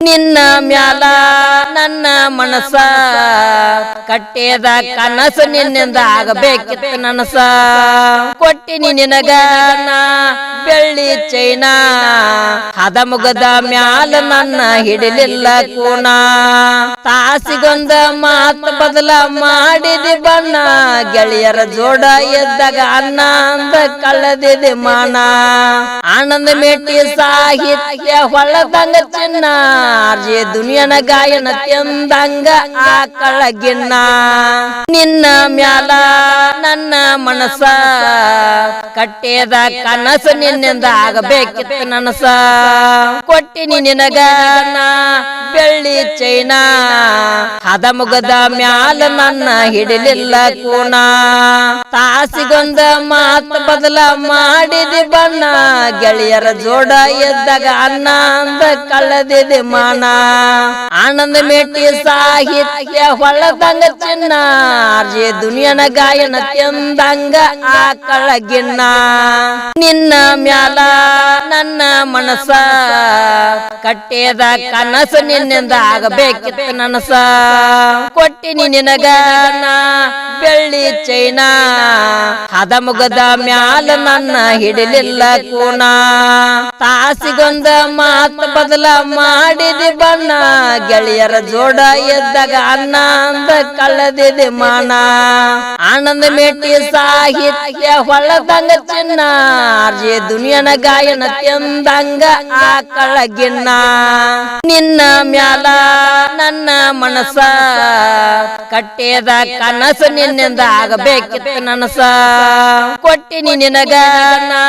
ನಿನ್ನ ಮ್ಯಾಲ ನನ್ನ ಮನಸ ಕಟ್ಟೆದ ಕನಸ ನಿನ್ನಿಂದ ಆಗಬೇಕಿತ್ತು ನನಸ ಕೊಟ್ಟಿನಿ ನಿನಗ ನಾ ಬೆಳ್ಳಿ ಚೈನಾ ಹದಮುಗದ ಮ್ಯಾಲ ನನ್ನ ಹಿಡಿಲಿಲ್ಲ ಕೂಣ ತಾಸಿಗೊಂದ ಮಾತು ಬದಲ ಮಾಡಿದಿ ಬಣ್ಣ ಗೆಳೆಯರ ಜೋಡ ಎದ್ದಾಗ ಅನ್ನ ಅಂದ ಕಳ್ಳದಿದೆ ಮಾನ ಆನಂದ ಮೇಟಿ ಸಾಹಿತ್ಯ ಹೊಳದಂಗ ಚಿನ್ನ ಆರ್ಜೆ ದುನಿಯನ ಗಾಯನ ತೆಂದಂಗ ಆಕಳ ಗಿನ್ನ ನಿನ್ನ ಮ್ಯಾಲ ನನ್ನ ಮನಸ ಕಟ್ಟೆದ ಕನಸ ನಿನ್ನಿಂದ ಆಗಬೇಕಿತ್ತು ನನಸ ಕೊಟ್ಟಿನಿ ನಿನಗ ನಾ ಬೆಳ್ಳಿ ಚೈನಾ ಹದಮುಗದ ಮ್ಯಾಲ ನನ್ನ ಹಿಡಿಲಿಲ್ಲ ಕೂಣ ತಾಸಿಗೊಂದ ಮಾತು ಬದಲ ಮಾಡಿದಿ ಬಣ್ಣ ಗೆಳೆಯರ ಜೋಡ ಎದ್ದಾಗ ಅನ್ನ ಅಂದ ಕಳ್ಳದಿದೆ ಮಾನ ಆನಂದ ಮೇಟಿ ಸಾಹಿತ್ಯ ಹೊಳದಂಗ ಚಿನ್ನ ಆರ್ಜೆ ದುನಿಯನ ಗಾಯನ ತೆಂದಂಗ ಆಕಳ ಗಿನ್ನ ನಿನ್ನ ಮ್ಯಾಲ ನನ್ನ ಮನಸ ಕಟ್ಟೆದ ಕನಸ ನಿನ್ನಿಂದ ಆಗಬೇಕಿತ್ತು ನನಸ ಕೊಟ್ಟಿನಿ ನಿನಗ ನಾ ಬೆಳ್ಳಿ ಚೈನಾ ಹದಮುಗದ ಮ್ಯಾಲ ನನ್ನ ಹಿಡಿಲಿಲ್ಲ ಕೂಣ ತಾಸಿಗೊಂದ ಮಾತು ಬದಲ ಮಾಡಿದಿ ಬಣ್ಣ ಗೆಳೆಯರ ಜೋಡ ಎದ್ದಾಗ ಅನ್ನ ಅಂದ ಕಳ್ಳದಿದೆ ಮಾನ ಆನಂದ ಮೇಟಿ ಸಾಹಿತ್ಯ ಹೊಳದಂಗ ಚಿನ್ನ ಆರ್ಜೆ ದುನಿಯನ ಗಾಯನ ತೆಂದಂಗ ಆಕಳ ಗಿನ್ನ ನಿನ್ನ ಮ್ಯಾಲ ನನ್ನ ಮನಸ ಕಟ್ಟೆದ ಕನಸ ನಿನ್ನಿಂದ ಆಗಬೇಕಿತ್ತು ನನಸ ಕೊಟ್ಟಿನಿ ನಿನಗ ನಾ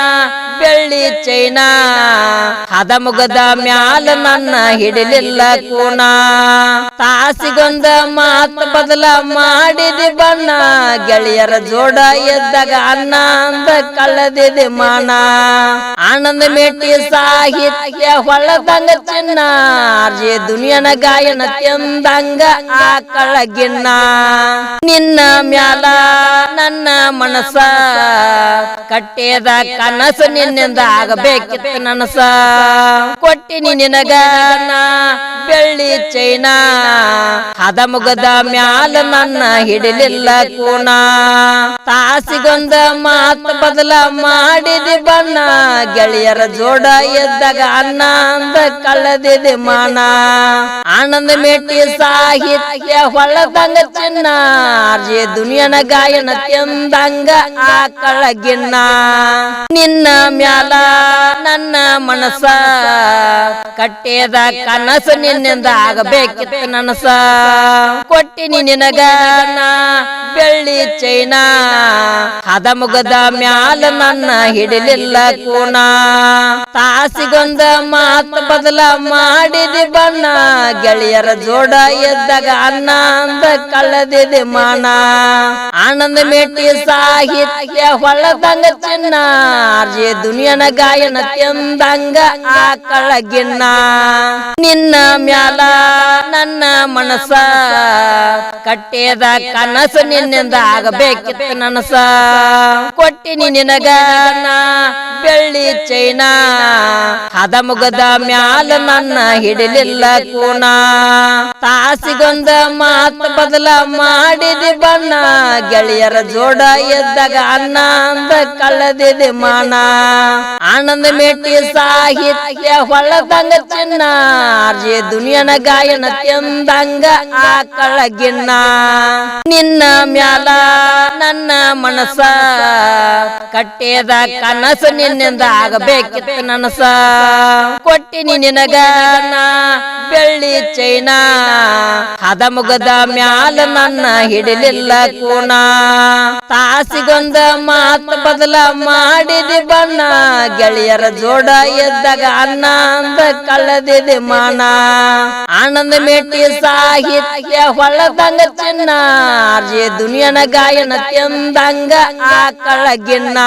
ಬೆಳ್ಳಿ ಚೈನಾ ಹದಮುಗದ ಮ್ಯಾಲ ನನ್ನ ಹಿಡಿಲಿಲ್ಲ ಕೂಣ ತಾಸಿಗೊಂದ ಮಾತು ಬದಲ ಮಾಡಿದಿ ಬಣ್ಣ ಗೆಳೆಯರ ಜೋಡ ಎದ್ದಾಗ ಅನ್ನ ಅಂದ ಕಳ್ಳದಿದೆ ಮಾನ ಆನಂದ ಮೇಟಿ ಸಾಹಿತ್ಯ ಹೊಳದಂಗ ಚಿನ್ನ ಆರ್ಜೆ ದುನಿಯನ ಗಾಯನ ತೆಂದಂಗ ಆಕಳ ಗಿನ್ನ ನಿನ್ನ ಮ್ಯಾಲ ನನ್ನ ಮನಸ ಕಟ್ಟೆದ ಕನಸ ನಿನ್ನಿಂದ ಆಗಬೇಕಿತ್ತು ನನಸ ಕೊಟ್ಟಿನಿ ನಿನಗ ನಾ ಬೆಳ್ಳಿ ಚೈನಾ ಹದಮುಗದ ಮ್ಯಾಲ ನನ್ನ ಹಿಡಿಲಿಲ್ಲ ಕೂಣ ತಾಸಿಗೊಂದ ಮಾತು ಬದಲ ಮಾಡಿದಿ ಬಣ್ಣ ಗೆಳೆಯರ ಜೋಡ ಎದ್ದಾಗ ಅನ್ನ ಅಂದ ಕಳ್ಳದಿದೆ ಮಾನ ಆನಂದ ಮೇಟಿ ಸಾಹಿತ್ಯ ಹೊಳದಂಗ ಚಿನ್ನ ಆರ್ಜೆ ದುನಿಯನ ಗಾಯನ ತೆಂದಂಗ ಆಕಳ ಗಿನ್ನ ನಿನ್ನ ಮ್ಯಾಲ ನನ್ನ ಮನಸ ಕಟ್ಟೆದ ಕನಸ ನಿನ್ನಿಂದ ಆಗಬೇಕಿತ್ತು ನನಸ ಕೊಟ್ಟಿನಿ ನಿನಗ ನಾ ಬೆಳ್ಳಿ ಚೈನಾ ಹದಮುಗದ ಮ್ಯಾಲ ನನ್ನ ಹಿಡಿಲಿಲ್ಲ ಕೂಣ ತಾಸಿಗೊಂದ ಮಾತು ಬದಲ ಮಾಡಿದಿ ಬಣ್ಣ ಗೆಳೆಯರ ಜೋಡ ಎದ್ದಾಗ ಅನ್ನ ಅಂದ ಕಳ್ಳದಿದೆ ಮಾನ ಆನಂದ ಮೇಟಿ ಸಾಹಿತ್ಯ ಹೊಳದಂಗ ಚಿನ್ನ ಆರ್ಜೆ ದುನಿಯನ ಗಾಯನ ತೆಂದಂಗ ಆಕಳ ಗಿನ್ನ ನಿನ್ನ ಮ್ಯಾಲ ನನ್ನ ಮನಸ ಕಟ್ಟೆದ ಕನಸ ನಿನ್ನಿಂದ ಆಗಬೇಕಿತ್ತು ನನಸ ಕೊಟ್ಟಿನಿ ನಿನಗ ನಾ ಬೆಳ್ಳಿ ಚೈನಾ ಹದಮುಗದ ಮ್ಯಾಲ ನನ್ನ ಹಿಡಿಲಿಲ್ಲ ಕೂಣ ತಾಸಿಗೊಂದ ಮಾತು ಬದಲ ಮಾಡಿದಿ ಬಣ್ಣ ಗೆಳೆಯರ ಜೋಡ ಎದ್ದಾಗ ಅನ್ನ ಅಂದ ಕಳ್ಳದಿದೆ ಮಾನ ಆನಂದ ಮೇಟಿ ಸಾಹಿತ್ಯ ಹೊಳದಂಗ ಚಿನ್ನ ಆರ್ಜೆ ದುನಿಯನ ಗಾಯನ ತೆಂದಂಗ ಆಕಳ ಗಿನ್ನ ನಿನ್ನ ಮ್ಯಾಲ ನನ್ನ ಮನಸ ಕಟ್ಟೆದ ಕನಸ ನಿನ್ನಿಂದ ಆಗಬೇಕಿತ್ತು ನನಸ ಕೊಟ್ಟಿನಿ ನಿನಗ ನಾ ಬೆಳ್ಳಿ ಚೈನಾ ಹದಮುಗದ ಮ್ಯಾಲ ನನ್ನ ಹಿಡಿಲಿಲ್ಲ ಕೂಣ ತಾಸಿಗೊಂದ ಮಾತು ಬದಲ ಮಾಡಿದಿ ಬಣ್ಣ ಗೆಳೆಯರ ಜೋಡ ಎದ್ದಾಗ ಅನ್ನ ಅಂದ ಕಳ್ಳದಿದೆ ಮಾನ ಆನಂದ ಮೇಟಿ ಸಾಹಿತ್ಯ ಹೊಳದಂಗ ಚಿನ್ನ ಆರ್ಜೆ ದುನಿಯನ ಗಾಯನ ತೆಂದಂಗ ಆಕಳ ಗಿನ್ನ